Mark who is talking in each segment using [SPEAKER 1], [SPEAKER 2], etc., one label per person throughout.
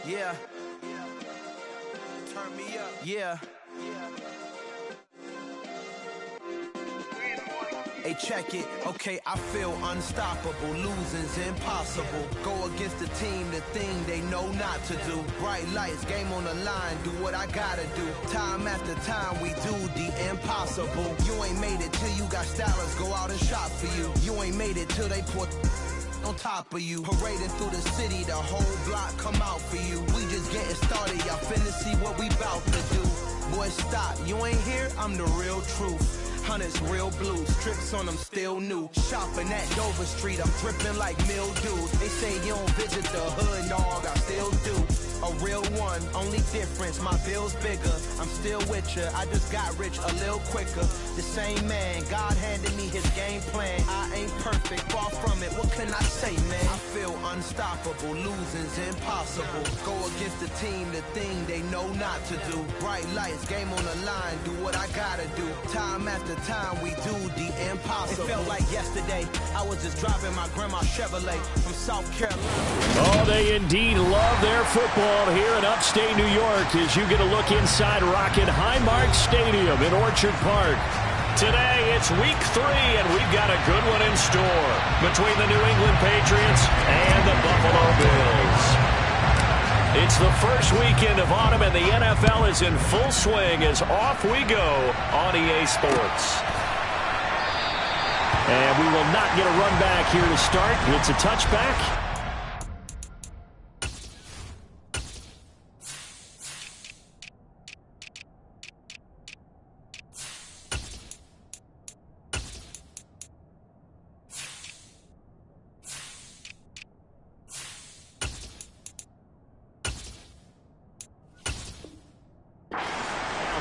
[SPEAKER 1] Yeah. Turn me up. Yeah. Hey, check it. Okay, I feel unstoppable. Losing's impossible. Go against the team, the thing they know not to do. Bright lights, game on the line. Do what I gotta do. Time after time, we do the impossible. You ain't made it till you got stylers go out and shop for you. You ain't made it till they put on top of you. Parading through the city, the whole block come out for you. We just getting started, y'all finna see what we bout to do. Boy, stop, you ain't here, I'm the real truth. Hunters real blue, strips on them still new. Shopping at Dover Street, I'm dripping like mildew. They say you don't visit the hood, dog, I still do. A real one, only difference, my bill's bigger. I'm still with ya, I just got rich a little quicker. The same man, God handed me his game plan. I ain't perfect, far from it, what can I say, man? I feel unstoppable, losing's impossible. Go against the team, the thing they know not to do. Bright lights, game on the line, do what I gotta do. Time after time, we do the impossible. It felt like yesterday, I was just driving my grandma's Chevrolet from South Carolina.
[SPEAKER 2] Oh, they indeed love their football here in upstate New York as you get a look inside Rocket Highmark Stadium in Orchard Park. Today, it's week 3, and we've got a good one in store between the New England Patriots and the Buffalo Bills. It's the first weekend of autumn, and the NFL is in full swing as off we go on EA Sports. And we will not get a run back here to start. It's a touchback.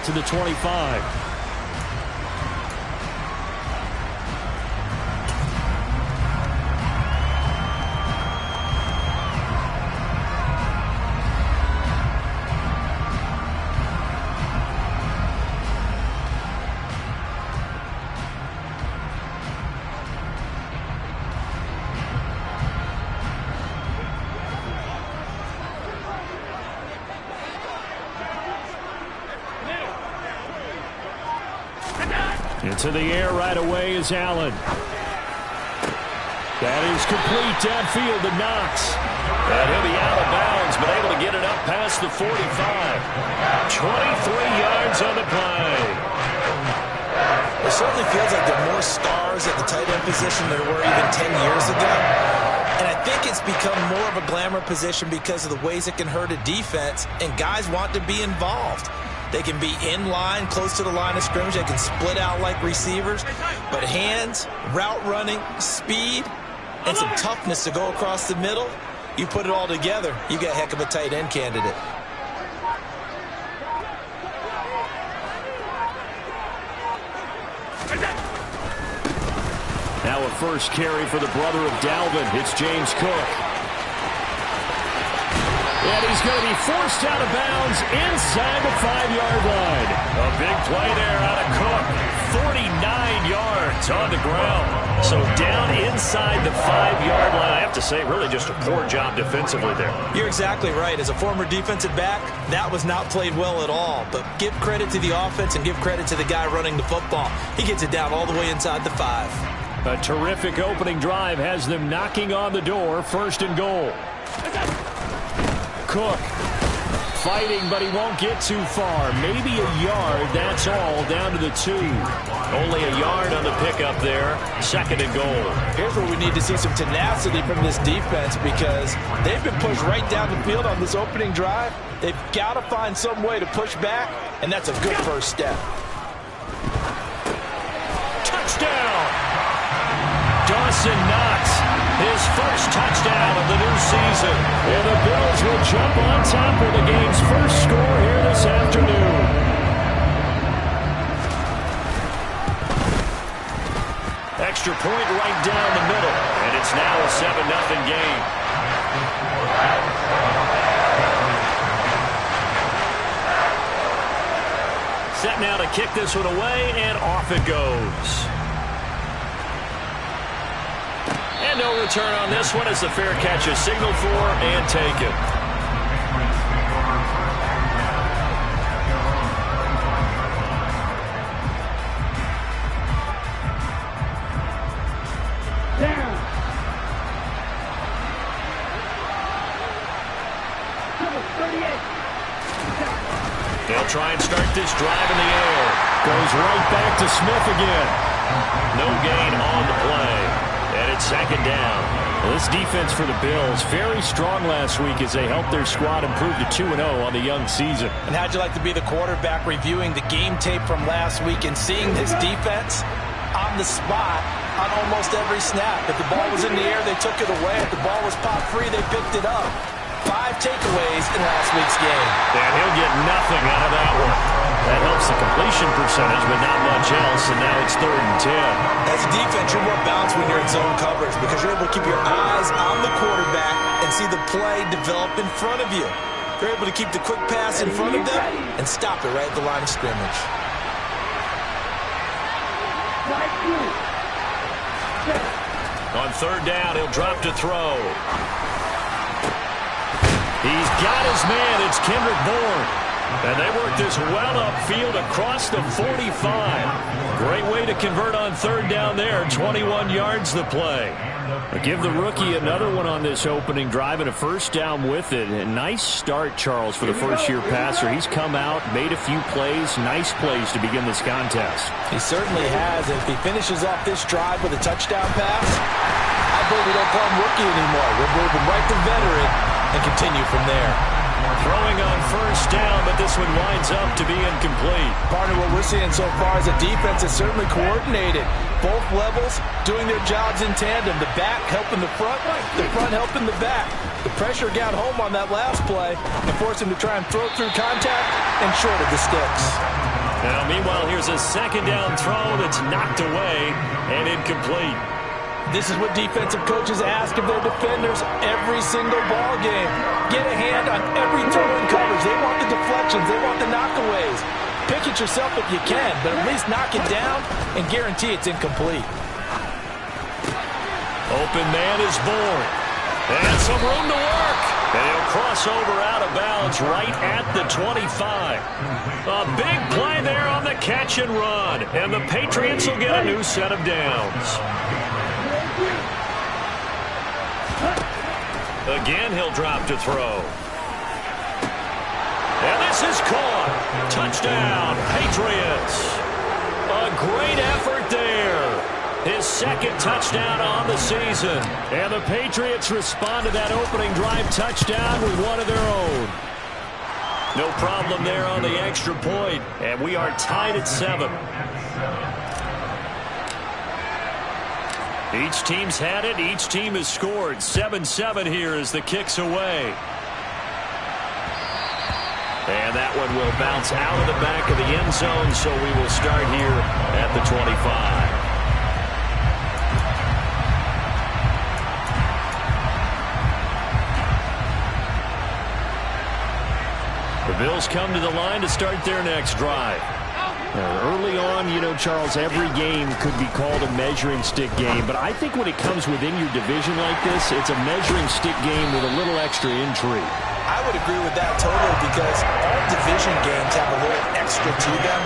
[SPEAKER 2] To the 25. Into the air right away is Allen. That is complete downfield to Knox. And he'll be out of bounds, but able to get it up past the 45. 23 yards on the play.
[SPEAKER 3] It certainly feels like there are more stars at the tight end position than there were even 10 years ago. And I think it's become more of a glamour position because of the ways it can hurt a defense, and guys want to be involved. They can be in line, close to the line of scrimmage. They can split out like receivers. But hands, route running, speed, and some toughness to go across the middle, you put it all together, you got a heck of a tight end candidate.
[SPEAKER 2] Now a first carry for the brother of Dalvin. It's James Cook. And he's going to be forced out of bounds inside the 5-yard line. A big play there out of Cook. 49 yards on the ground. So down inside the 5-yard line. I have to say, really just a poor job defensively there.
[SPEAKER 3] You're exactly right. As a former defensive back, that was not played well at all. But give credit to the offense and give credit to the guy running the football. He gets it down all the way inside the 5.
[SPEAKER 2] A terrific opening drive has them knocking on the door. First and goal. Cook fighting, but he won't get too far. Maybe a yard, that's all, down to the 2. Only a yard on the pickup there. Second and goal.
[SPEAKER 3] Here's where we need to see some tenacity from this defense because they've been pushed right down the field on this opening drive. They've got to find some way to push back, and that's a good first step.
[SPEAKER 2] Touchdown! Dawson Knox. His first touchdown of the new season. And the Bills will jump on top of the game's first score here this afternoon. Extra point right down the middle. And it's now a 7-0 game. Set now to kick this one away, and off it goes. And no return on this one as the fair catch is signaled for and taken. They'll try and start this drive in the air. Goes right back to Smith again. No gain on the play. And it's second down. Well, this defense for the Bills, very strong last week as they helped their squad improve to 2-0 on the young season.
[SPEAKER 3] And how'd you like to be the quarterback reviewing the game tape from last week and seeing this defense on the spot on almost every snap? If the ball was in the air, they took it away. If the ball was popped free, they picked it up. 5 takeaways in last week's game.
[SPEAKER 2] And he'll get nothing out of that one. That helps the completion percentage, but not much else, and now it's 3rd and 10.
[SPEAKER 3] As a defense, you're more balanced when you're in zone coverage because you're able to keep your eyes on the quarterback and see the play develop in front of you. You're able to keep the quick pass in front of them and stop it right at the line of scrimmage.
[SPEAKER 2] On 3rd down, he'll drop to throw. He's got his man. It's Kendrick Bourne. And they work this well upfield across the 45. Great way to convert on 3rd down there. 21 yards the play. Give the rookie another one on this opening drive and a 1st down with it. A nice start, Charles, for the first-year passer. He's come out, made a few plays, nice plays to begin this contest.
[SPEAKER 3] He certainly has. If he finishes off this drive with a touchdown pass, I believe we don't call him rookie anymore. We'll move him right to veteran and continue from there.
[SPEAKER 2] Throwing on 1st down, but this one winds up to be incomplete.
[SPEAKER 3] Partner, what we're seeing so far is a defense that's certainly coordinated. Both levels doing their jobs in tandem. The back helping the front helping the back. The pressure got home on that last play and forced him to try and throw through contact and short of the sticks.
[SPEAKER 2] Now, meanwhile, here's a 2nd down throw that's knocked away and incomplete.
[SPEAKER 3] This is what defensive coaches ask of their defenders every single ball game. Get a hand on every throw in coverage. They want the deflections. They want the knockaways. Pick it yourself if you can, but at least knock it down and guarantee it's incomplete.
[SPEAKER 2] Open man is Bourne. And some room to work. And he'll cross over out of bounds right at the 25. A big play there on the catch and run. And the Patriots will get a new set of downs. Again, he'll drop to throw. And this is caught. Touchdown, Patriots. A great effort there. His 2nd touchdown on the season. And the Patriots respond to that opening drive touchdown with one of their own. No problem there on the extra point. And we are tied at 7. Each team's had it. Each team has scored. 7-7 here as the kick's away. And that one will bounce out of the back of the end zone, so we will start here at the 25. The Bills come to the line to start their next drive. Early on, you know, Charles, every game could be called a measuring stick game, but I think when it comes within your division like this, it's a measuring stick game with a little extra intrigue.
[SPEAKER 3] I would agree with that totally because all division games have a little extra to them.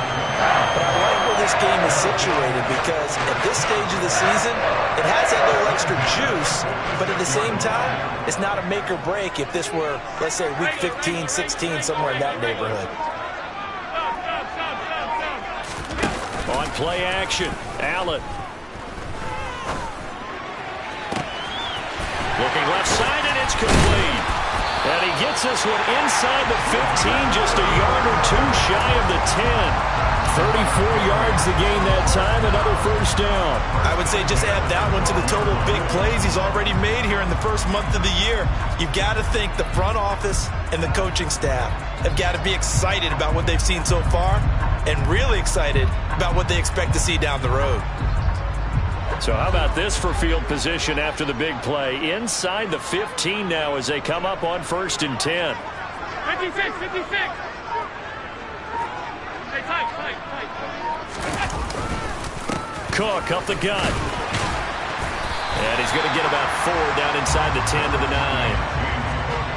[SPEAKER 3] But I like where this game is situated because at this stage of the season, it has that little extra juice, but at the same time, it's not a make or break if this were, let's say, week 15, 16, somewhere in that neighborhood.
[SPEAKER 2] On play action, Allen. Looking left side, and it's complete. And he gets this one inside the 15, just a yard or two shy of the 10. 34 yards to gain that time, another 1st down.
[SPEAKER 3] I would say just add that one to the total big plays he's already made here in the first month of the year. You've got to think the front office and the coaching staff have got to be excited about what they've seen so far and really excited about what they expect to see down the road.
[SPEAKER 2] So how about this for field position after the big play? Inside the 15 now as they come up on 1st and 10.
[SPEAKER 4] 56. Hey, tight.
[SPEAKER 2] Cook up the gut. And he's going to get about 4 down inside the 10 to the 9.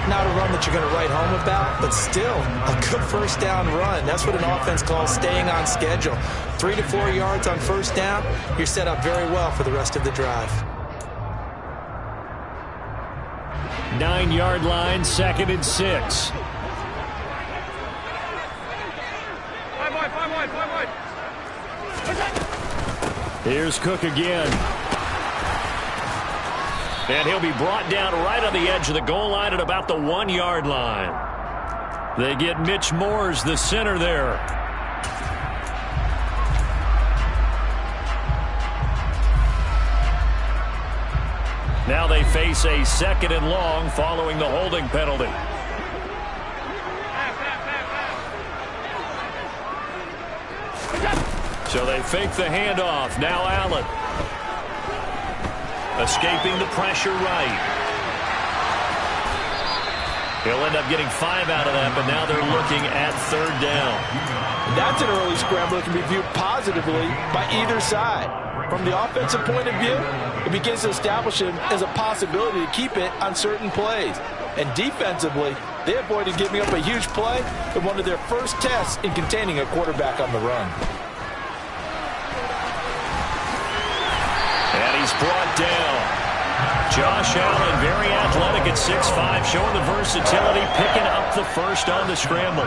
[SPEAKER 3] Not a run that you're going to write home about, but still a good 1st down run. That's what an offense calls staying on schedule. 3 to 4 yards on 1st down, you're set up very well for the rest of the drive.
[SPEAKER 2] 9-yard line, 2nd and 6. Here's Cook again. And he'll be brought down right on the edge of the goal line at about the 1-yard line. They get Mitch Moores, the center there. Now they face a 2nd and long following the holding penalty. So they fake the handoff. Now Allen. Escaping the pressure right. He'll end up getting 5 out of that, but now they're looking at 3rd down.
[SPEAKER 3] That's an early scramble that can be viewed positively by either side. From the offensive point of view, it begins to establish him as a possibility to keep it on certain plays. And defensively, they avoided giving up a huge play in one of their first tests in containing a quarterback on the run.
[SPEAKER 2] And he's brought down. Josh Allen, very athletic at 6'5", showing the versatility, picking up the first on the scramble.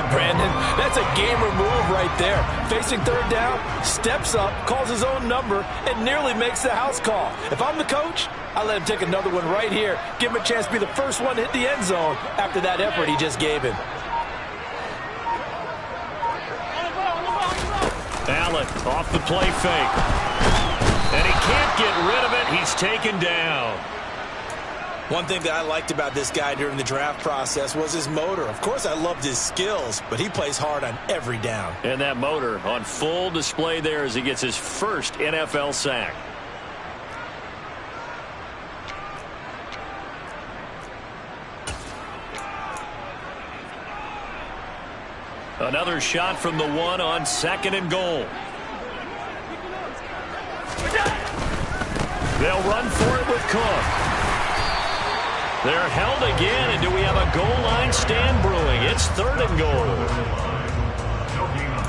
[SPEAKER 3] Brandon, that's a gamer move right there. Facing 3rd down, steps up, calls his own number, and nearly makes the house call. If I'm the coach, I let him take another one right here. Give him a chance to be the first one to hit the end zone after that effort he just gave him.
[SPEAKER 2] Allen off the play fake. And he can't get rid of it. He's taken down.
[SPEAKER 3] One thing that I liked about this guy during the draft process was his motor. Of course, I loved his skills, but he plays hard on every down.
[SPEAKER 2] And that motor on full display there as he gets his first NFL sack. Another shot from the 1 on 2nd and goal. They'll run for it with Cook. They're held again, and do we have a goal line stand brewing? It's 3rd and goal.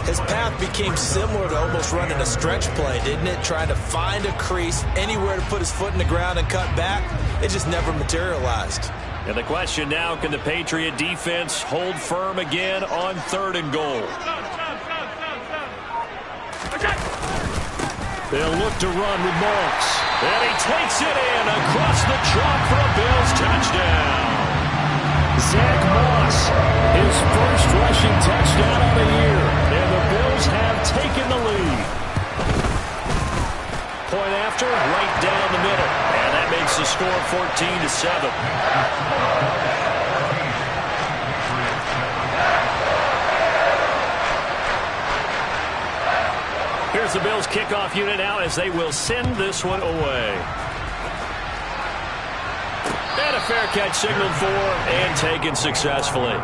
[SPEAKER 3] His path became similar to almost running a stretch play, didn't it? Trying to find a crease, anywhere to put his foot in the ground and cut back. It just never materialized.
[SPEAKER 2] And the question now, can the Patriot defense hold firm again on 3rd and goal? They'll look to run with Moss. And he takes it in across the chalk for a Bills touchdown. Zach Moss, his first rushing touchdown of the year. And the Bills have taken the lead. Point after, right down the middle. And that makes the score 14-7. Here's the Bills kickoff unit now as they will send this one away. And a fair catch signaled for and taken successfully.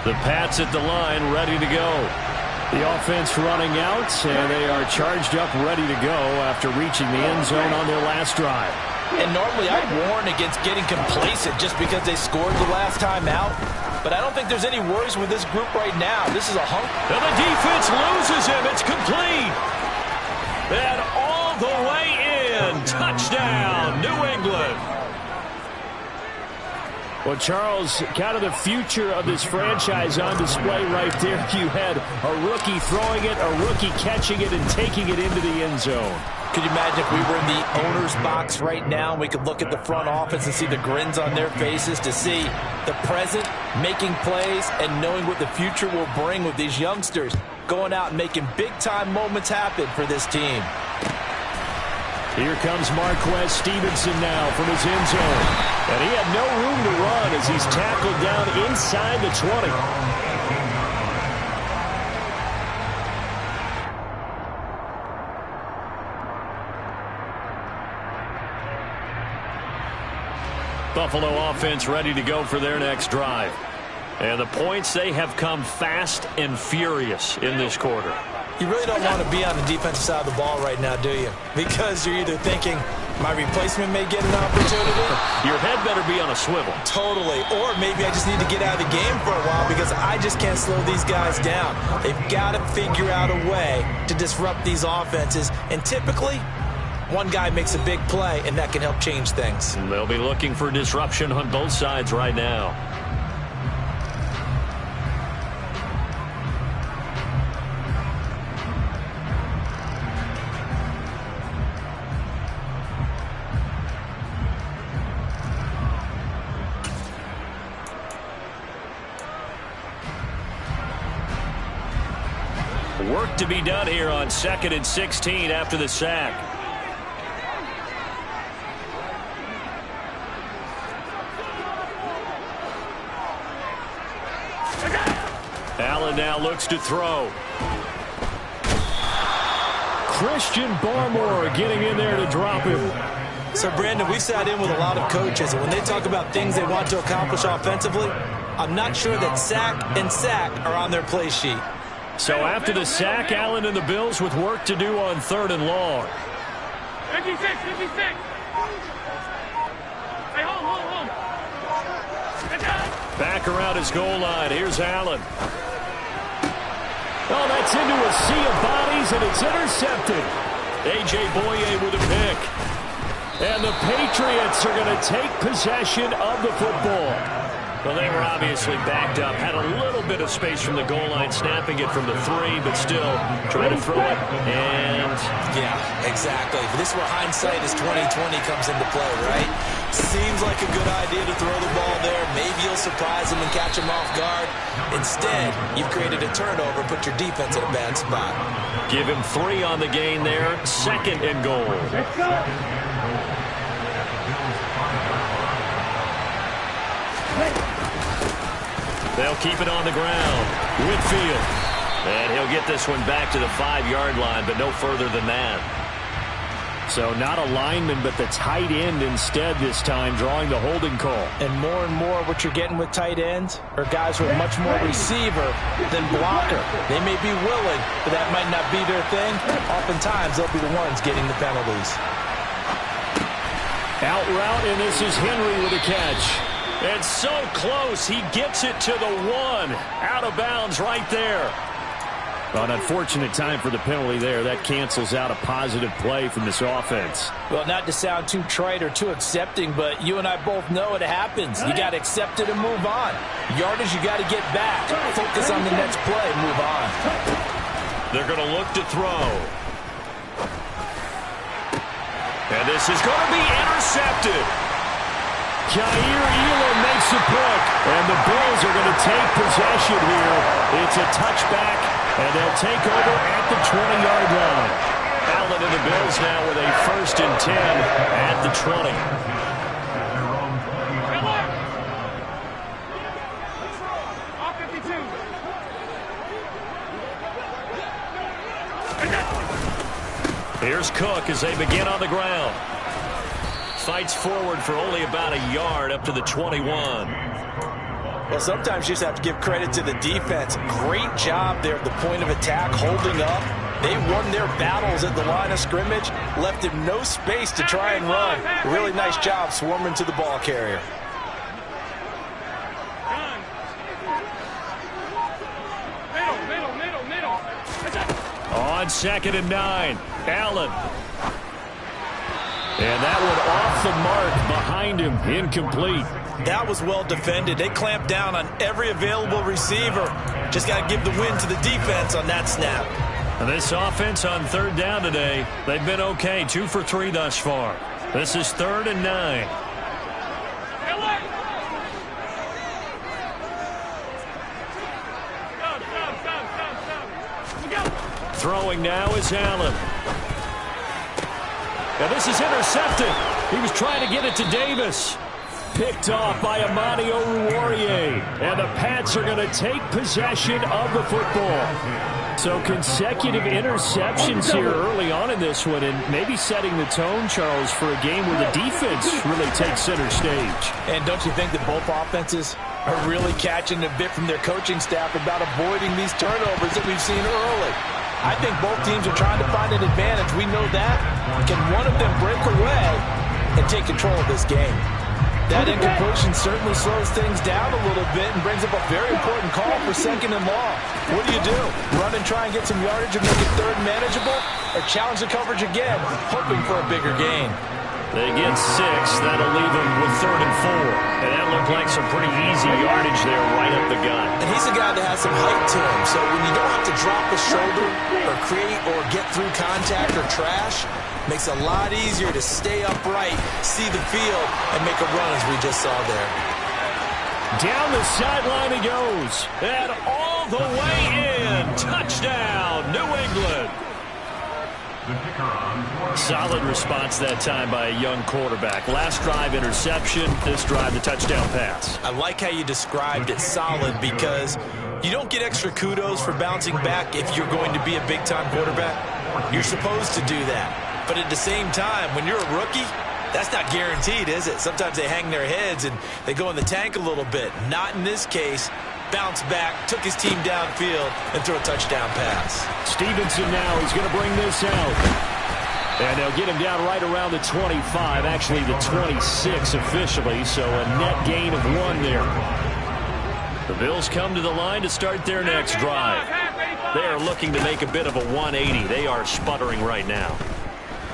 [SPEAKER 2] The Pats at the line, ready to go. The offense running out, and they are charged up, ready to go after reaching the end zone on their last drive.
[SPEAKER 3] And normally I'd warn against getting complacent just because they scored the last time out. But I don't think there's any worries with this group right now. This is a hunk.
[SPEAKER 2] And the defense loses him. It's complete. And all the way in. Touchdown, New England. Well, Charles, kind of the future of this franchise on display right there. You had a rookie throwing it, a rookie catching it, and taking it into the end zone.
[SPEAKER 3] Could you imagine if we were in the owner's box right now and we could look at the front office and see the grins on their faces, to see the present making plays and knowing what the future will bring with these youngsters going out and making big-time moments happen for this team.
[SPEAKER 2] Here comes Marquez Stevenson now from his end zone. And he had no room to run as he's tackled down inside the 20. Buffalo offense ready to go for their next drive. And the points, they have come fast and furious in this quarter.
[SPEAKER 3] You really don't want to be on the defensive side of the ball right now, do you? Because you're either thinking, my replacement may get an opportunity.
[SPEAKER 2] Your head better be on a swivel.
[SPEAKER 3] Totally. Or maybe I just need to get out of the game for a while because I just can't slow these guys down. They've got to figure out a way to disrupt these offenses. And typically, One guy makes a big play, and that can help change things.
[SPEAKER 2] And they'll be looking for disruption on both sides right now. Work to be done here on 2nd and 16 after the sack. Allen now looks to throw. Christian Barmore getting in there to drop him.
[SPEAKER 3] So, Brandon, we've sat in with a lot of coaches, and when they talk about things they want to accomplish offensively, I'm not sure that sack and sack are on their play sheet.
[SPEAKER 2] So after the sack, Allen and the Bills with work to do on 3rd and long.
[SPEAKER 4] 56, 56. Hey, hold.
[SPEAKER 2] Back around his goal line. Here's Allen. Oh, that's into a sea of bodies, and it's intercepted. A.J. Boye with a pick. And the Patriots are going to take possession of the football. Well, they were obviously backed up, had a little bit of space from the goal line, snapping it from the 3, but still trying to throw it, and...
[SPEAKER 3] Yeah, exactly. This is where hindsight is 20/20 comes into play, right? Seems like a good idea to throw the ball there. Maybe you'll surprise him and catch him off guard. Instead, you've created a turnover, put your defense in a bad spot.
[SPEAKER 2] Give him 3 on the gain there, 2nd and goal.
[SPEAKER 4] Let's go.
[SPEAKER 2] They'll keep it on the ground. Whitfield. And he'll get this one back to the 5-yard line, but no further than that. So not a lineman, but the tight end instead this time, drawing the holding call.
[SPEAKER 3] And more what you're getting with tight ends are guys who are much more receiver than blocker. They may be willing, but that might not be their thing. Oftentimes, they'll be the ones getting the penalties.
[SPEAKER 2] Out route, and this is Henry with a catch. And so close, he gets it to the 1. Out of bounds right there. Well, an unfortunate time for the penalty there. That cancels out a positive play from this offense.
[SPEAKER 3] Well, not to sound too trite or too accepting, but you and I both know it happens. You got to accept it and move on. Yardage, you got to get back. Focus on the next play, move on.
[SPEAKER 2] They're going to look to throw. And this is going to be intercepted. Jair Elam makes a pick, and the Bills are going to take possession here. It's a touchback, and they'll take over at the 20-yard line. Allen and the Bills now with a 1st and 10 at the 20. Here's Cook as they begin on the ground. Fights forward for only about a yard up to the 21.
[SPEAKER 3] Well, sometimes you just have to give credit to the defense. Great job there at the point of attack, holding up. They won their battles at the line of scrimmage, left him no space to try and run. Really nice job swarming to the ball carrier.
[SPEAKER 2] On 2nd and 9, Allen. And that one off the mark behind him, incomplete.
[SPEAKER 3] That was well defended. They clamped down on every available receiver. Just got to give the win to the defense on that snap.
[SPEAKER 2] And this offense on 3rd down today, they've been okay, 2 for 3 thus far. This is 3rd and 9. Throwing now is Allen. Now this is intercepted. He was trying to get it to Davis. Picked off by Amani Oruwariye. And the Pats are going to take possession of the football. So consecutive interceptions here early on in this one, and maybe setting the tone, Charles, for a game where the defense really takes center stage.
[SPEAKER 3] And don't you think that both offenses are really catching a bit from their coaching staff about avoiding these turnovers that we've seen early? I think both teams are trying to find an advantage. We know that. Can one of them break away and take control of this game? That incompletion certainly slows things down a little bit and brings up a very important call for 2nd and long. What do? Run and try and get some yardage and make it 3rd manageable? Or challenge the coverage again, hoping for a bigger gain?
[SPEAKER 2] They get 6. That'll leave them with 3rd and 4. And that looked like some pretty easy yardage there right up the gut.
[SPEAKER 3] And he's a guy that has some height to him, so when you don't have to drop a shoulder or create or get through contact or trash, makes it a lot easier to stay upright, see the field, and make a run as we just saw there.
[SPEAKER 2] Down the sideline he goes. And all the way in. Touchdown, New England. Solid response that time by a young quarterback. Last drive, interception. This drive, the touchdown pass.
[SPEAKER 3] I like how you described it, solid, because you don't get extra kudos for bouncing back if you're going to be a big-time quarterback. You're supposed to do that. But at the same time, when you're a rookie, that's not guaranteed, is it? Sometimes they hang their heads and they go in the tank a little bit. Not in this case. Bounced back, took his team downfield, and threw a touchdown pass.
[SPEAKER 2] Stevenson now, he's going to bring this out. And they'll get him down right around the 25, actually the 26 officially, so a net gain of 1 there. The Bills come to the line to start their next drive. They are looking to make a bit of a 180. They are sputtering right now.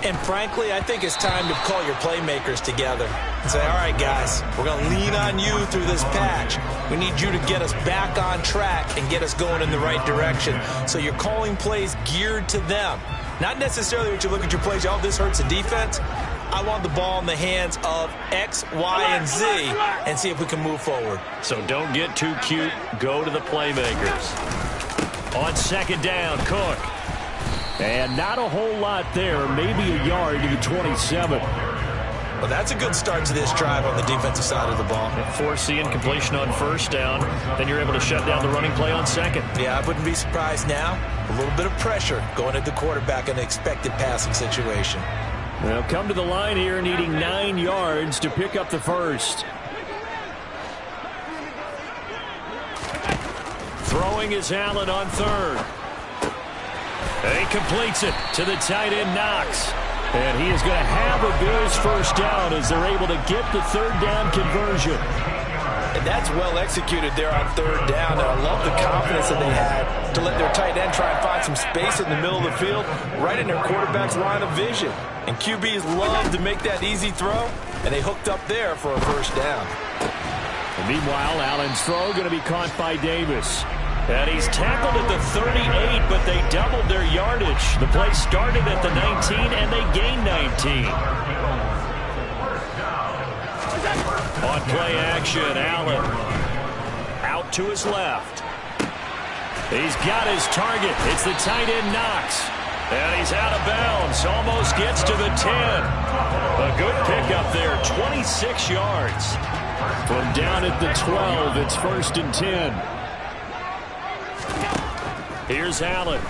[SPEAKER 3] And frankly, I think it's time to call your playmakers together and say, all right, guys, we're going to lean on you through this patch. We need you to get us back on track and get us going in the right direction. So you're calling plays geared to them. Not necessarily that you look at your plays, oh, this hurts the defense. I want the ball in the hands of X, Y, and Z and see if we can move forward.
[SPEAKER 2] So don't get too cute. Go to the playmakers. On 2nd down, Cook. And not a whole lot there, maybe a yard to the 27.
[SPEAKER 3] Well, that's a good start to this drive on the defensive side of the ball.
[SPEAKER 2] Force the incompletion on 1st down, then you're able to shut down the running play on 2nd.
[SPEAKER 3] Yeah, I wouldn't be surprised now. A little bit of pressure going at the quarterback in an expected passing situation.
[SPEAKER 2] They'll come to the line here needing 9 yards to pick up the 1st. Throwing is Allen on 3rd. He completes it to the tight end, Knox. And he is going to have a Bills 1st down as they're able to get the 3rd down conversion.
[SPEAKER 3] And that's well executed there on 3rd down. And I love the confidence that they had to let their tight end try and find some space in the middle of the field, right in their quarterback's line of vision. And QBs love to make that easy throw, and they hooked up there for a 1st down.
[SPEAKER 2] And meanwhile, Allen's throw going to be caught by Davis. And he's tackled at the 38, but they doubled their yardage. The play started at the 19, and they gained 19. On play action, Allen out to his left. He's got his target. It's the tight end, Knox. And he's out of bounds. Almost gets to the 10. A good pickup there, 26 yards. From down at the 12, it's 1st and 10. Here's Allen.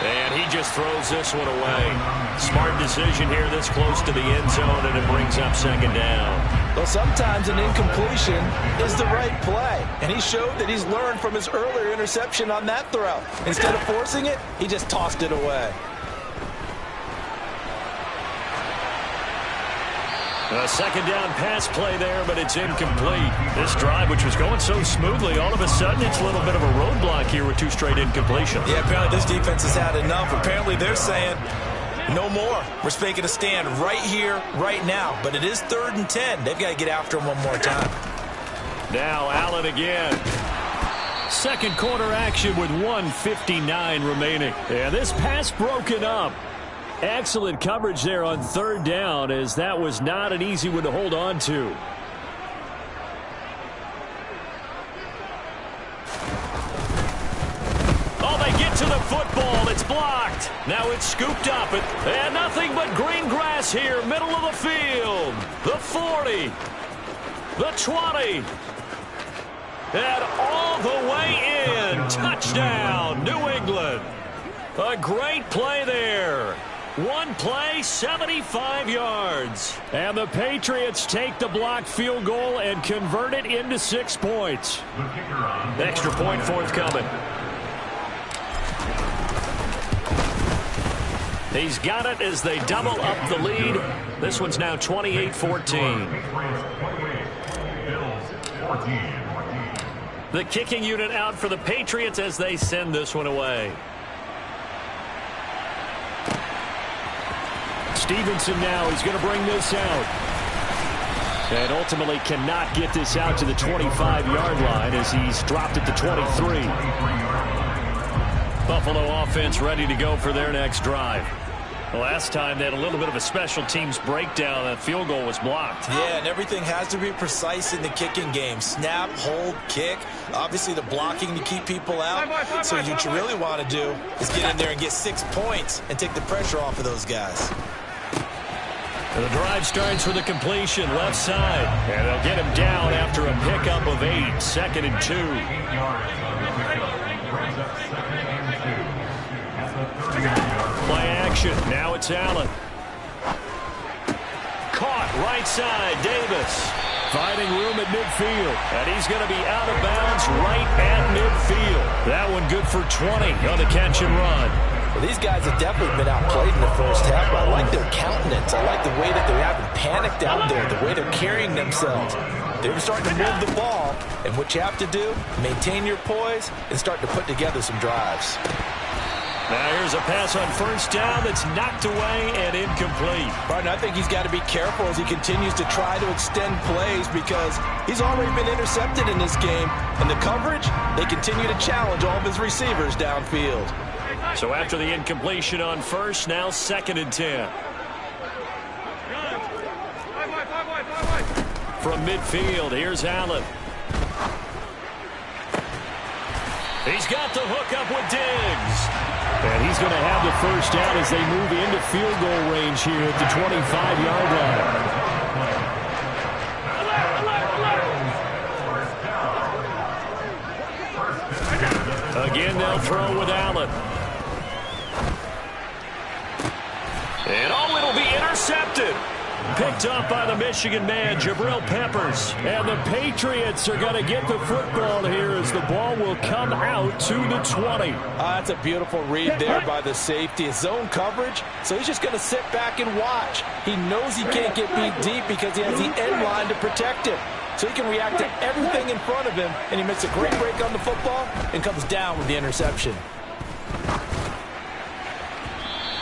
[SPEAKER 2] And he just throws this one away. Smart decision here this close to the end zone, and it brings up 2nd down.
[SPEAKER 3] Well, sometimes an incompletion is the right play. And he showed that he's learned from his earlier interception on that throw. Instead of forcing it, he just tossed it away.
[SPEAKER 2] A 2nd down pass play there, but it's incomplete. This drive, which was going so smoothly, all of a sudden it's a little bit of a roadblock here with 2 straight incompletions.
[SPEAKER 3] Yeah, apparently this defense has had enough. Apparently they're saying, no more. We're making a stand right here, right now. But it is 3rd and 10. They've got to get after him one more time.
[SPEAKER 2] Now Allen again. 2nd quarter action with 1:59 remaining. Yeah, this pass broken up. Excellent coverage there on 3rd down, as that was not an easy one to hold on to. Oh, they get to the football. It's blocked. Now it's scooped up. And nothing but green grass here, middle of the field. The 40. The 20. And all the way in. Touchdown, New England. A great play there. One play, 75 yards. And the Patriots take the blocked field goal and convert it into 6 points. Extra point forthcoming. He's got it as they double up the lead. This one's now 28-14. The kicking unit out for the Patriots as they send this one away. Stevenson now, he's going to bring this out. And ultimately cannot get this out to the 25-yard line as he's dropped at the 23. Buffalo offense ready to go for their next drive. Last time they had a little bit of a special teams breakdown. That field goal was blocked.
[SPEAKER 3] Yeah, and everything has to be precise in the kicking game. Snap, hold, kick. Obviously the blocking to keep people out. So what you really want to do is get in there and get 6 points and take the pressure off of those guys.
[SPEAKER 2] And the drive starts with a completion left side. And they'll get him down after a pickup of 8. 2nd and 2. Play action. Now it's Allen. Caught right side. Davis finding room at midfield. And he's going to be out of bounds right at midfield. That one good for 20 on the catch and run.
[SPEAKER 3] Well, these guys have definitely been outplayed in the first half, but I like their countenance. I like the way that they haven't panicked out there, the way they're carrying themselves. They're starting to move the ball, and what you have to do, maintain your poise and start to put together some drives.
[SPEAKER 2] Now here's a pass on first down that's knocked away and incomplete.
[SPEAKER 3] Martin, I think he's got to be careful as he continues to try to extend plays because he's already been intercepted in this game. And the coverage, they continue to challenge all of his receivers downfield.
[SPEAKER 2] So after the incompletion on first, now 2nd and 10. From midfield, here's Allen. He's got the hook up with Diggs. And he's going to have the first down as they move into field goal range here at the 25-yard line. Again, they'll throw with Allen. And it'll be intercepted. Picked up by the Michigan man, Jabril Peppers. And the Patriots are going to get the football here as the ball will come out to the 20.
[SPEAKER 3] That's a beautiful read there by the safety. His zone coverage, so he's just going to sit back and watch. He knows he can't get beat deep because he has the end line to protect him. So he can react to everything in front of him, and he makes a great break on the football and comes down with the interception.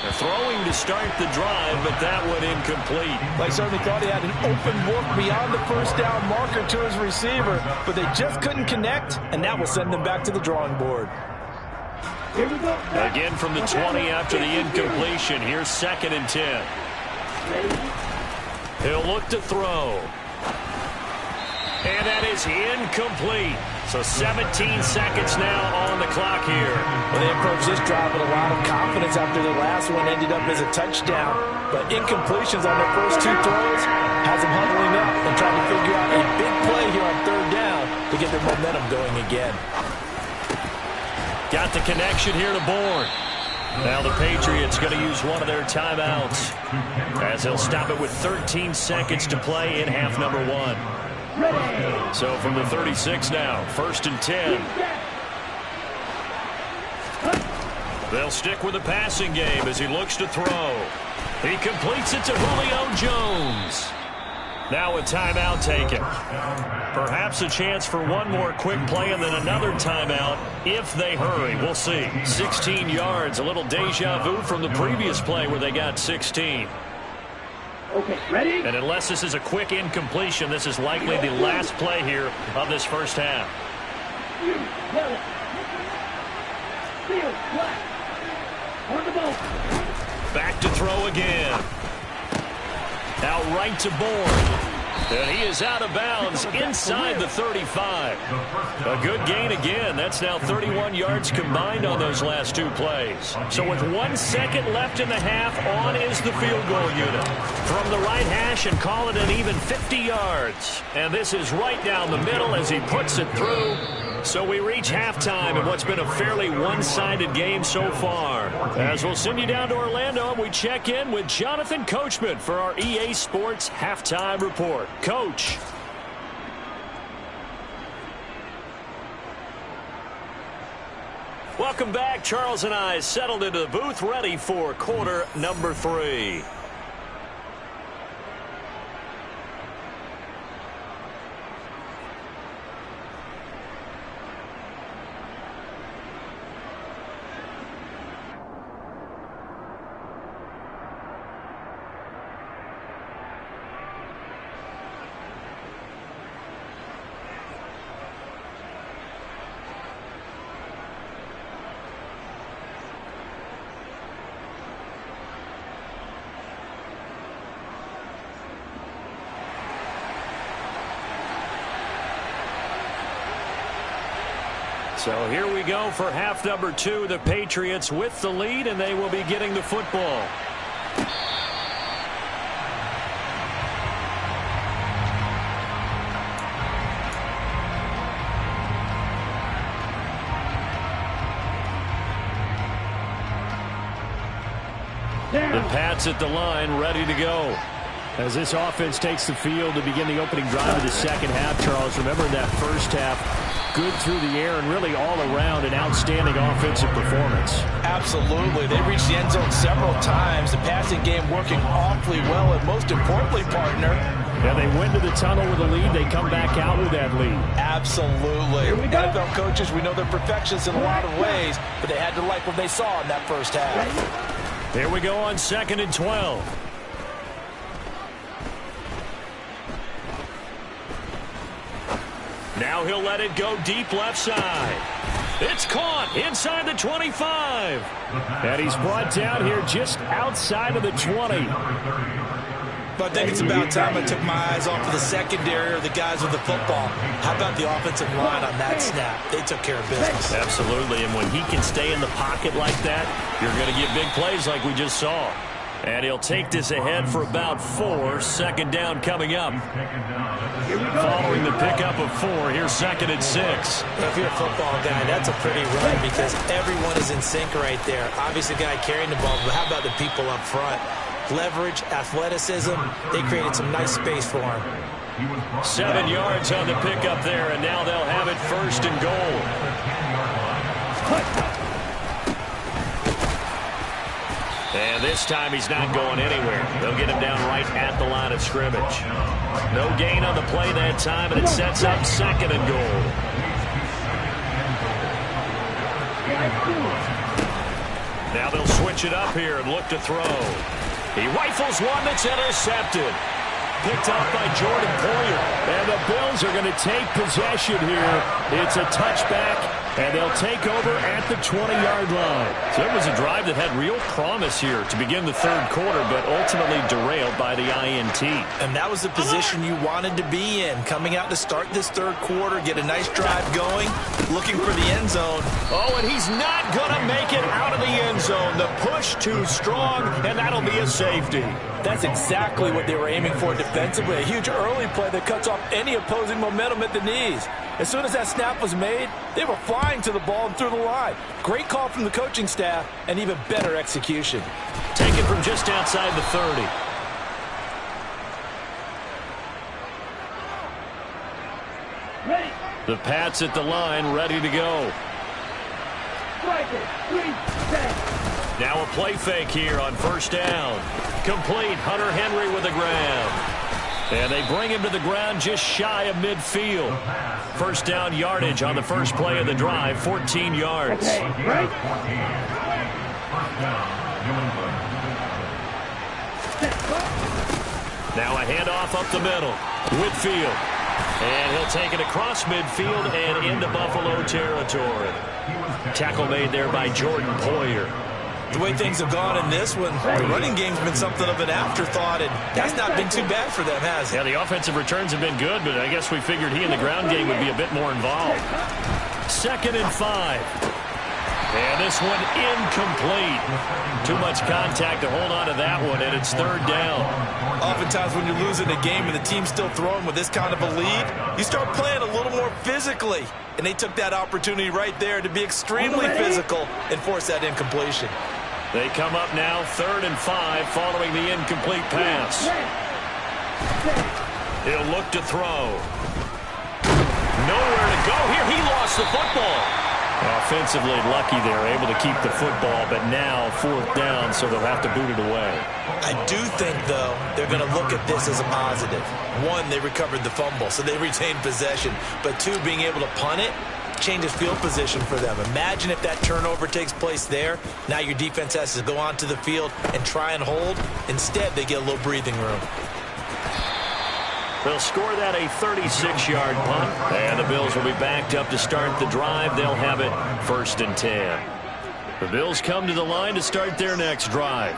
[SPEAKER 2] They're throwing to start the drive, but that one incomplete.
[SPEAKER 3] I certainly thought he had an open look beyond the first down marker to his receiver, but they just couldn't connect, and that will send them back to the drawing board.
[SPEAKER 2] Again from the 20 after the incompletion. Here's 2nd and 10. He'll look to throw. And that is incomplete. So 17 seconds now on the clock here.
[SPEAKER 3] Well, they approach this drive with a lot of confidence after the last one ended up as a touchdown. But incompletions on their first 2 throws has them huddling up and trying to figure out a big play here on 3rd down to get their momentum going again.
[SPEAKER 2] Got the connection here to Bourne. Now the Patriots going to use one of their timeouts as they'll stop it with 13 seconds to play in half number 1. So from the 36 now, 1st and 10. They'll stick with the passing game as he looks to throw. He completes it to Julio Jones. Now a timeout taken. Perhaps a chance for one more quick play and then another timeout if they hurry. We'll see. 16 yards, a little deja vu from the previous play where they got 16.
[SPEAKER 4] Okay, ready?
[SPEAKER 2] And unless this is a quick incompletion, this is likely the last play here of this first half. Back to throw again. Out right to Bourne. And he is out of bounds inside the 35. A good gain again. That's now 31 yards combined on those last 2 plays. So with 1 second left in the half, on is the field goal unit. From the right hash and call it an even 50 yards. And this is right down the middle as he puts it through. So we reach halftime in what's been a fairly one-sided game so far. As we'll send you down to Orlando, we check in with Jonathan Coachman for our EA Sports Halftime Report. Coach. Welcome Welcome back. Charles and I settled into the booth, ready for quarter number 3. So here we go for half number 2. The Patriots with the lead, and they will be getting the football. The Pats at the line, ready to go. As this offense takes the field to begin the opening drive of the second half, Charles, remember in that first half, good through the air and really all around an outstanding offensive performance.
[SPEAKER 3] Absolutely. They reached the end zone several times. The passing game working awfully well, and most importantly, partner,
[SPEAKER 2] yeah, they went to the tunnel with a lead. They come back out with that lead.
[SPEAKER 3] Absolutely. NFL coaches, we know they're perfectionists in a lot of ways, but they had to like what they saw in that first half.
[SPEAKER 2] Here we go on 2nd and 12. Now he'll let it go deep left side. It's caught inside the 25. And he's brought down here just outside of the 20.
[SPEAKER 3] But I think it's about time I took my eyes off of the secondary or the guys with the football. How about the offensive line on that snap? They took care of business.
[SPEAKER 2] Absolutely, and when he can stay in the pocket like that, you're going to get big plays like we just saw. And he'll take this ahead for about 4. Second down coming up. Following the pickup of 4, here's 2nd and 6.
[SPEAKER 3] If you're a football guy, that's a pretty run because everyone is in sync right there. Obviously, the guy carrying the ball, but how about the people up front? Leverage, athleticism, they created some nice space for him.
[SPEAKER 2] 7 yards on the pickup there, and now they'll have it 1st and goal. And this time he's not going anywhere. They'll get him down right at the line of scrimmage. No gain on the play that time, and it sets up 2nd and goal. Now they'll switch it up here and look to throw. He rifles one that's intercepted. Picked up by Jordan Poyer. And the Bills are going to take possession here. It's a touchback, and they'll take over at the 20-yard line. So it was a drive that had real promise here to begin the third quarter, but ultimately derailed by the INT.
[SPEAKER 3] And that was the position you wanted to be in. Coming out to start this third quarter, get a nice drive going, looking for the end zone.
[SPEAKER 2] Oh, and he's not going to make it out of the end zone. The push too strong, and that'll be a safety.
[SPEAKER 3] That's exactly what they were aiming for defensively. A huge early play that cuts off any opposing momentum at the knees. As soon as that snap was made, they were flying to the ball and through the line. Great call from the coaching staff and even better execution.
[SPEAKER 2] Taken from just outside the 30.
[SPEAKER 4] Ready.
[SPEAKER 2] The Pats at the line, ready to go.
[SPEAKER 4] Striker. 3, 10.
[SPEAKER 2] Now a play fake here on 1st down. Complete. Hunter Henry with the ground. And they bring him to the ground just shy of midfield. 1st down yardage on the first play of the drive, 14 yards.
[SPEAKER 4] Okay, right.
[SPEAKER 2] Now a handoff up the middle. Whitfield. And he'll take it across midfield and into Buffalo territory. Tackle made there by Jordan Poyer.
[SPEAKER 3] The way things have gone in this one, the running game's been something of an afterthought, and that's not been too bad for them, has it?
[SPEAKER 2] Yeah, the offensive returns have been good, but I guess we figured he in the ground game would be a bit more involved. 2nd and 5. And this one incomplete. Too much contact to hold on to that one, and it's 3rd down.
[SPEAKER 3] Oftentimes when you're losing a game and the team's still throwing with this kind of a lead, you start playing a little more physically. And they took that opportunity right there to be extremely physical and force that incompletion.
[SPEAKER 2] They come up now 3rd and 5 following the incomplete pass. He'll look to throw. Nowhere to go here. He lost the football. Offensively lucky they're able to keep the football, but now 4th down, so they'll have to boot it away.
[SPEAKER 3] I do think, though, they're going to look at this as a positive. 1, they recovered the fumble, so they retained possession. But 2, being able to punt it changes field position for them. Imagine if that turnover takes place there. Now your defense has to go onto the field and try and hold. Instead, they get a little breathing room.
[SPEAKER 2] They'll score that a 36-yard punt, and the Bills will be backed up to start the drive. They'll have it 1st and 10. The Bills come to the line to start their next drive.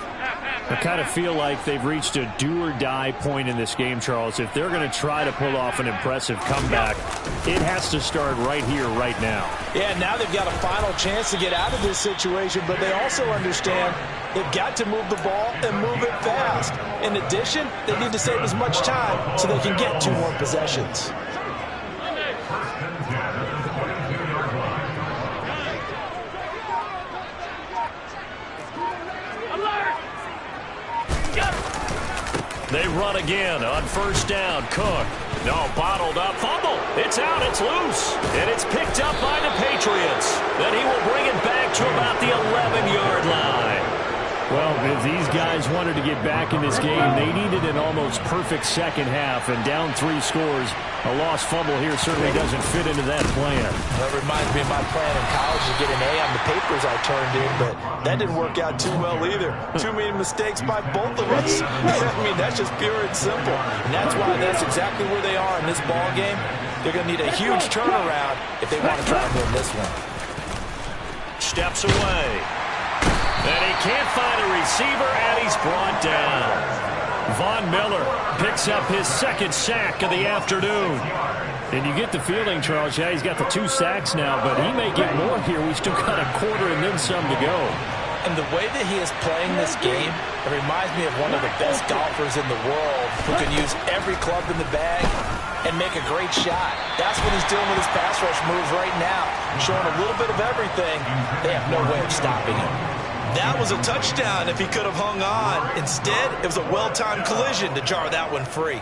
[SPEAKER 2] I kind of feel like they've reached a do-or-die point in this game, Charles. If they're going to try to pull off an impressive comeback, it has to start right here, right now.
[SPEAKER 3] Yeah, now they've got a final chance to get out of this situation, but they also understand they've got to move the ball and move it fast. In addition, they need to save as much time so they can get 2 more possessions.
[SPEAKER 2] They run again on 1st down. Cook. No, bottled up. Fumble. It's out. It's loose. And it's picked up by the Patriots. Then he will bring it back to about the 11-yard line.
[SPEAKER 5] Well, if these guys wanted to get back in this game, they needed an almost perfect second half, and down 3 scores. A lost fumble here certainly doesn't fit into that plan.
[SPEAKER 3] That reminds me of my plan in college to get an A on the papers I turned in, but that didn't work out too well either. Too many mistakes by both of us. I mean, that's just pure and simple. And that's why that's exactly where they are in this ball game. They're going to need a huge turnaround if they want to try and win this one.
[SPEAKER 2] Steps away. And he can't find a receiver, and he's brought down. Von Miller picks up his 2nd sack of the afternoon.
[SPEAKER 5] And you get the feeling, Charles, yeah, he's got the 2 sacks now, but he may get more here. We still got a quarter and then some to go.
[SPEAKER 3] And the way that he is playing this game, it reminds me of one of the best golfers in the world who can use every club in the bag and make a great shot. That's what he's doing with his pass rush moves right now. Showing a little bit of everything. They have no way of stopping him. That was a touchdown if he could have hung on. Instead, it was a well-timed collision to jar that one free.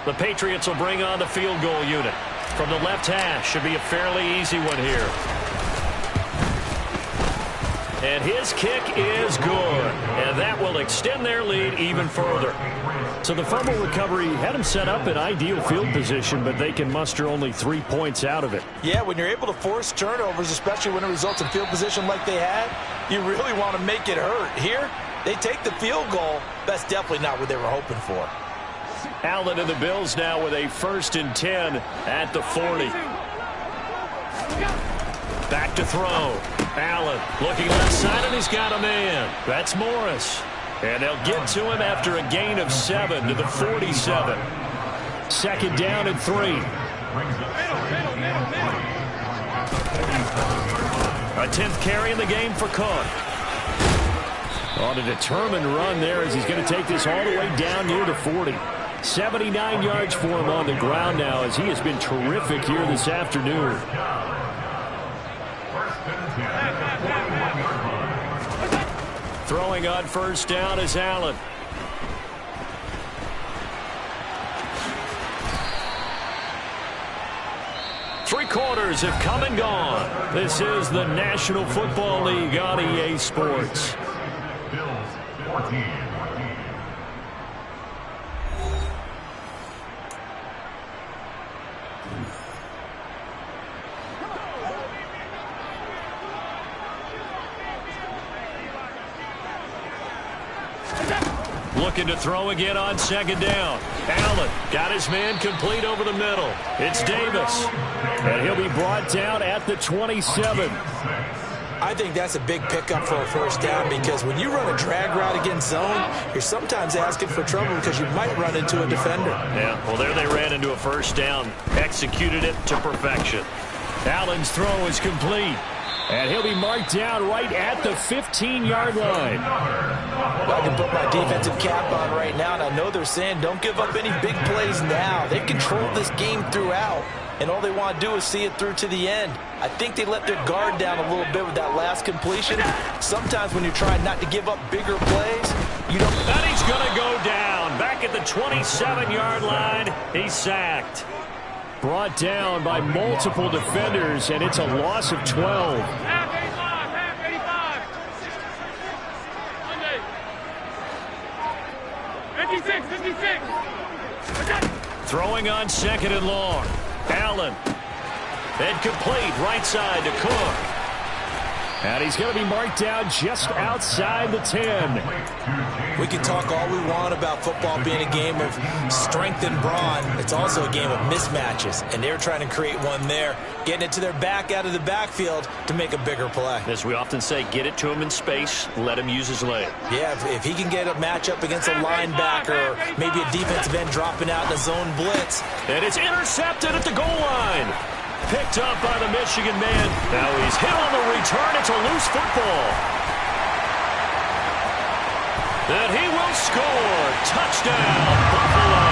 [SPEAKER 2] The Patriots will bring on the field goal unit. From the left hash, should be a fairly easy one here. And his kick is good. And that will extend their lead even further.
[SPEAKER 5] So the fumble recovery had them set up in ideal field position, but they can muster only 3 points out of it.
[SPEAKER 3] Yeah, when you're able to force turnovers, especially when it results in field position like they had, you really want to make it hurt. Here, they take the field goal. That's definitely not what they were hoping for.
[SPEAKER 2] Allen and the Bills now with a 1st and 10 at the 40. Back to throw. Allen looking left side, and he's got a man. That's Morris. And they'll get to him after a gain of 7 to the 47.
[SPEAKER 5] 2nd down and 3.
[SPEAKER 2] A 10th carry in the game for Cook.
[SPEAKER 5] On a determined run there as he's going to take this all the way down near the 40. 79 yards for him on the ground now as he has been terrific here this afternoon.
[SPEAKER 2] Throwing on 1st down is Allen. Three quarters have come and gone. This is the National Football League on EA Sports. Bills 14. Looking to throw again on 2nd down. Allen got his man complete over the middle. It's Davis.
[SPEAKER 5] And he'll be brought down at the 27.
[SPEAKER 3] I think that's a big pickup for a 1st down because when you run a drag route against zone, you're sometimes asking for trouble because you might run into a defender.
[SPEAKER 2] Yeah, well, there they ran into a 1st down. Executed it to perfection.
[SPEAKER 5] Allen's throw is complete. And he'll be marked down right at the 15-yard line.
[SPEAKER 3] Well, I can put my defensive cap on right now, and I know they're saying don't give up any big plays now. They've controlled this game throughout, and all they want to do is see it through to the end. I think they let their guard down a little bit with that last completion. Sometimes when you're trying not to give up bigger plays, you don't.
[SPEAKER 2] And he's going to go down. Back at the 27-yard line, he's sacked.
[SPEAKER 5] Brought down by multiple defenders, and it's a loss of 12.
[SPEAKER 4] Half 85. 56.
[SPEAKER 2] Throwing on 2nd and long. Allen. Incomplete. Right side to Cook.
[SPEAKER 5] And he's going to be marked down just outside the 10.
[SPEAKER 3] We can talk all we want about football being a game of strength and brawn. It's also a game of mismatches, and they're trying to create one there, getting it to their back out of the backfield to make a bigger play.
[SPEAKER 2] As we often say, get it to him in space, let him use his leg.
[SPEAKER 3] Yeah, if he can get a matchup against a linebacker or maybe a defensive end dropping out in a zone blitz.
[SPEAKER 2] And it's intercepted at the goal line. Picked up by the Michigan man. Now he's hit on the return. It's a loose football. And he will score. Touchdown, Buffalo.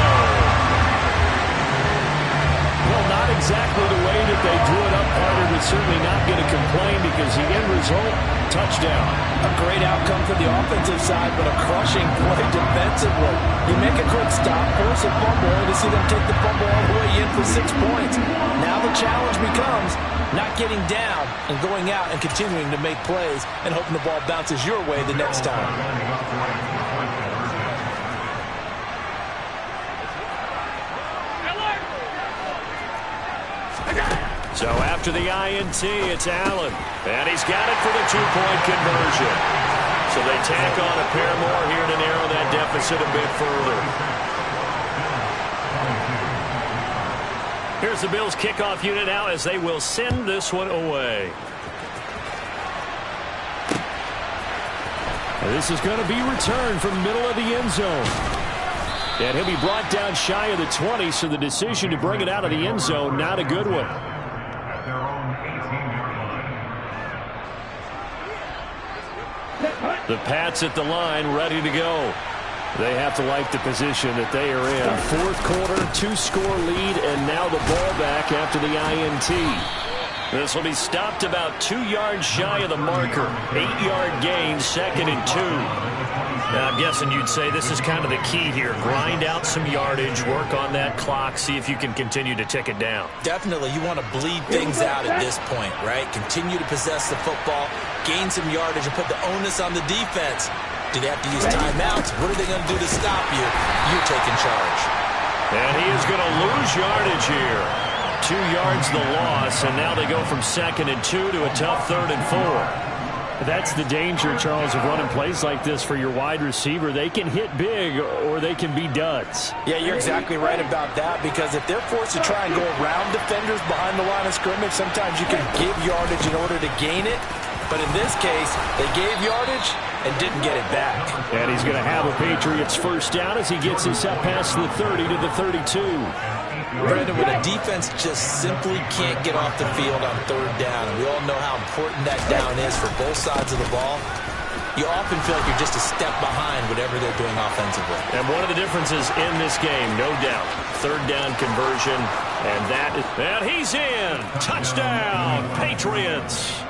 [SPEAKER 5] Well, not exactly the way that they drew it up. Carter was certainly not going to complain because the end result, touchdown.
[SPEAKER 3] A great outcome for the offensive side, but a crushing play defensively. You make a quick stop, force a fumble, and to see them take the fumble all the way in for 6 points. Now the challenge becomes not getting down and going out and continuing to make plays and hoping the ball bounces your way the next time.
[SPEAKER 2] So after the INT, it's Allen. And he's got it for the 2-point conversion. So they tack on a pair more here to narrow that deficit a bit further. Here's the Bills kickoff unit now as they will send this one away.
[SPEAKER 5] And this is going to be returned from middle of the end zone. And he'll be brought down shy of the 20, so the decision to bring it out of the end zone, not a good one. The Pats at the line, ready to go. They have to like the position that they are in. Fourth quarter, 2-score lead, and now the ball back after the INT.
[SPEAKER 2] This will be stopped about 2 yards shy of the marker. 8-yard gain, 2nd and 2. Now, I'm guessing you'd say this is kind of the key here. Grind out some yardage, work on that clock, see if you can continue to tick it down.
[SPEAKER 3] Definitely, you want to bleed things out at this point, right? Continue to possess the football, gain some yardage, and put the onus on the defense. Do they have to use timeouts? What are they going to do to stop you? You're taking charge.
[SPEAKER 2] And he is going to lose yardage here. 2 yards the loss, and now they go from 2nd and 2 to a tough 3rd and 4.
[SPEAKER 5] That's the danger, Charles, of running plays like this for your wide receiver. They can hit big or they can be duds.
[SPEAKER 3] Yeah, you're exactly right about that, because if they're forced to try and go around defenders behind the line of scrimmage, sometimes you can give yardage in order to gain it. But in this case, they gave yardage and didn't get it back.
[SPEAKER 5] And he's going to have a Patriots first down as he gets this up past the 30 to the 32.
[SPEAKER 3] Brandon, when a defense just simply can't get off the field on 3rd down, and we all know how important that down is for both sides of the ball, you often feel like you're just a step behind whatever they're doing offensively.
[SPEAKER 2] And one of the differences in this game, no doubt, 3rd down conversion, and he's in. Touchdown, Patriots.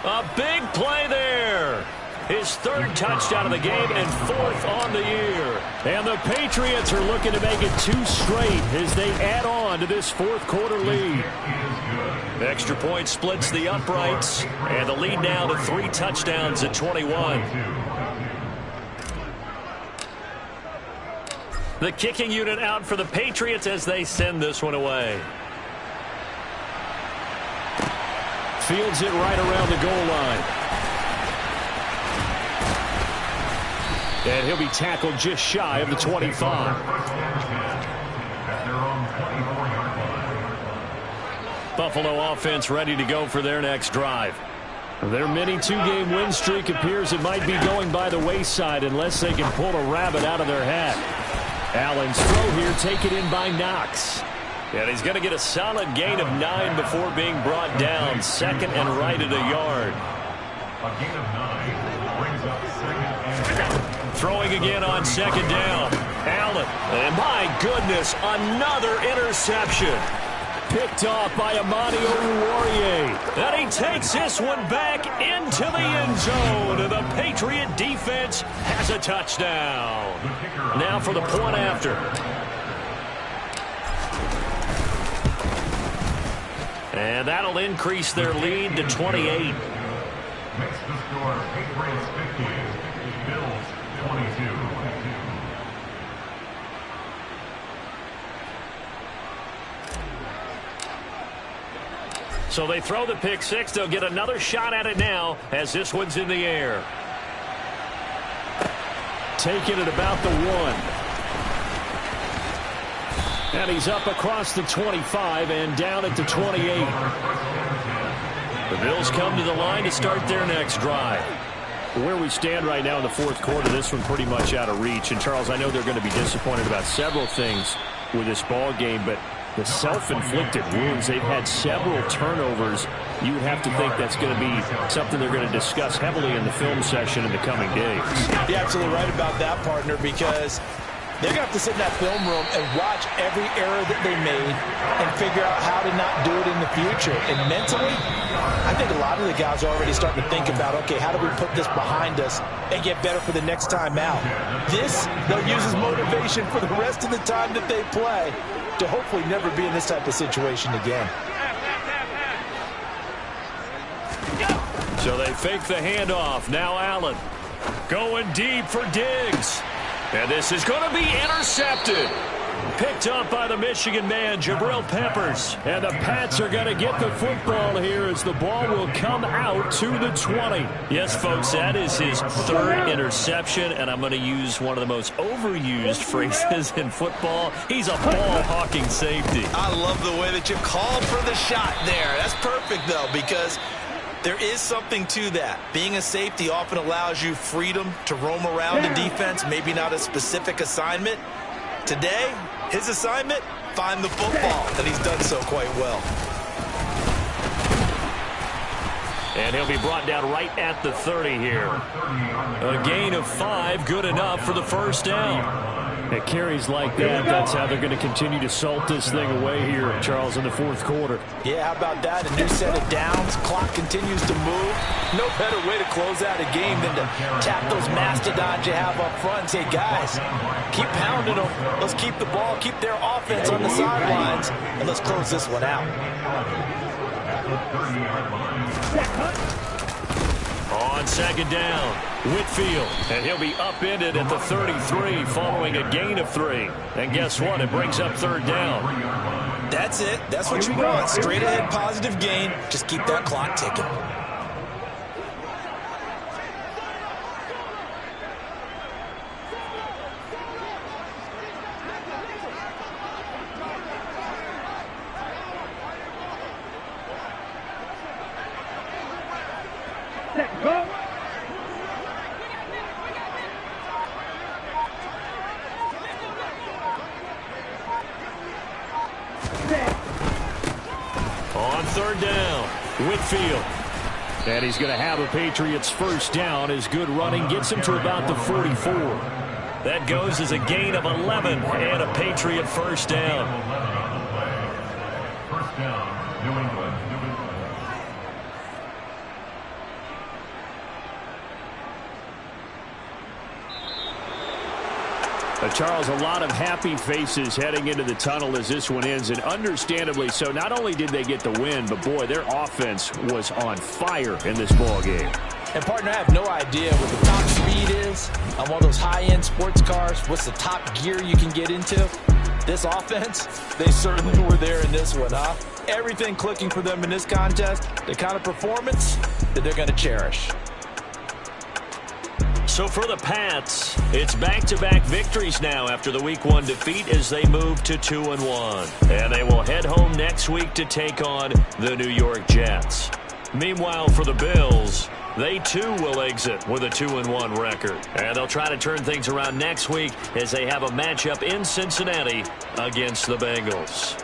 [SPEAKER 2] A big play there. His 3rd touchdown of the game and 4th on the year.
[SPEAKER 5] And the Patriots are looking to make it 2 straight as they add on to this 4th quarter lead.
[SPEAKER 2] Extra point splits the uprights, and the lead now to 3 touchdowns at 21. The kicking unit out for the Patriots as they send this one away.
[SPEAKER 5] Fields it right around the goal line. And he'll be tackled just shy of the 25.
[SPEAKER 2] Buffalo offense ready to go for their next drive.
[SPEAKER 5] Their mini 2-game win streak appears it might be going by the wayside unless they can pull a rabbit out of their hat. Allen's throw here taken in by Knox.
[SPEAKER 2] And he's going to get a solid gain of 9 before being brought down. 2nd and right at a yard.
[SPEAKER 4] A gain of 9 brings up 2nd and...
[SPEAKER 2] Throwing again on 2nd down. Allen. And my goodness, another interception.
[SPEAKER 5] Picked off by Amani Oruwariye.
[SPEAKER 2] And he takes this one back into the end zone. And the Patriot defense has a touchdown. Now for the point after. And that'll increase their lead to 28.
[SPEAKER 4] Makes the score Patriots 50, Bills 22.
[SPEAKER 2] So they throw the pick six. They'll get another shot at it now as this one's in the air. Taking it about the 1. And he's up across the 25 and down at the 28. The Bills come to the line to start their next drive. Where we stand right now in the fourth quarter, this one pretty much out of reach. And, Charles, I know they're going to be disappointed about several things with this ball game, but the self-inflicted wounds, they've had several turnovers. You would have to think that's going to be something they're going to discuss heavily in the film session in the coming days.
[SPEAKER 3] You're absolutely right about that, partner, because they're going to have to sit in that film room and watch every error that they made and figure out how to not do it in the future. And mentally, I think a lot of the guys are already starting to think about, okay, how do we put this behind us and get better for the next time out? This, they'll use as motivation for the rest of the time that they play to hopefully never be in this type of situation again.
[SPEAKER 2] So they fake the handoff. Now Allen going deep for Diggs. And this is going to be intercepted. Picked up by the Michigan man, Jabril Peppers. And the Pats are going to get the football here as the ball will come out to the 20. Yes, folks, that is his third interception, and I'm going to use one of the most overused phrases in football. He's a ball-hawking safety.
[SPEAKER 3] I love the way that you called for the shot there. That's perfect, though, because there is something to that. Being a safety often allows you freedom to roam around the defense, maybe not a specific assignment. Today, his assignment, find the football, and he's done so quite well.
[SPEAKER 2] And he'll be brought down right at the 30 here. A gain of 5, good enough for the first down. At carries like that, that's how they're going to continue to salt this thing away here, Charles, in the fourth quarter.
[SPEAKER 3] Yeah, how about that? A new set of downs. Clock continues to move. No better way to close out a game than to tap those mastodons you have up front and say, guys, keep pounding them. Let's keep the ball, keep their offense on the sidelines, and let's close this one out.
[SPEAKER 2] On second down, Whitfield, and he'll be upended at the 33 following a gain of 3. And guess what? It brings up third down.
[SPEAKER 3] That's it. That's what you want. Straight ahead positive gain. Just keep that clock ticking.
[SPEAKER 2] On third down, Whitfield. And he's going to have a Patriots first down as good running gets him to about the 44. That goes as a gain of 11 and a Patriot first down.
[SPEAKER 4] First down, New England.
[SPEAKER 5] Charles, a lot of happy faces heading into the tunnel as this one ends, and understandably so. Not only did they get the win, but, boy, their offense was on fire in this ball game.
[SPEAKER 3] And, partner, I have no idea what the top speed is on one of those high-end sports cars. What's the top gear you can get into? This offense, they certainly were there in this one, huh? Everything clicking for them in this contest, the kind of performance that they're going to cherish.
[SPEAKER 2] So for the Pats, it's back-to-back victories now after the Week 1 defeat as they move to 2-1. And they will head home next week to take on the New York Jets. Meanwhile, for the Bills, they too will exit with a 2-1 record. And they'll try to turn things around next week as they have a matchup in Cincinnati against the Bengals.